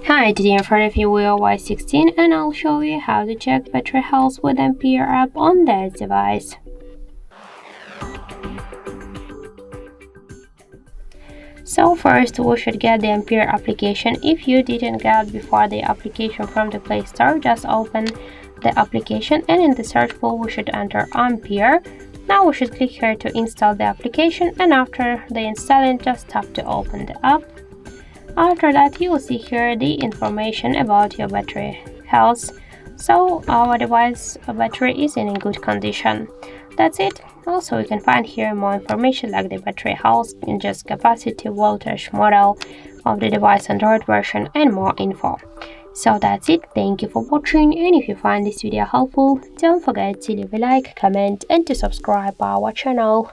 Hi, today I'm for the VIVO Y16 and I'll show you how to check battery health with Ampere app on that device. So first we should get the Ampere application. If you didn't get before the application from the Play Store, just open the application and in the search bar we should enter Ampere. Now we should click here to install the application, and after the installing just tap to open the app. After that, you will see here the information about your battery health. So our device battery is in good condition. That's it. Also, you can find here more information like the battery health, just capacity, voltage, model of the device, Android version, and more info. So that's it. Thank you for watching, and if you find this video helpful, don't forget to leave a like, comment, and to subscribe our channel.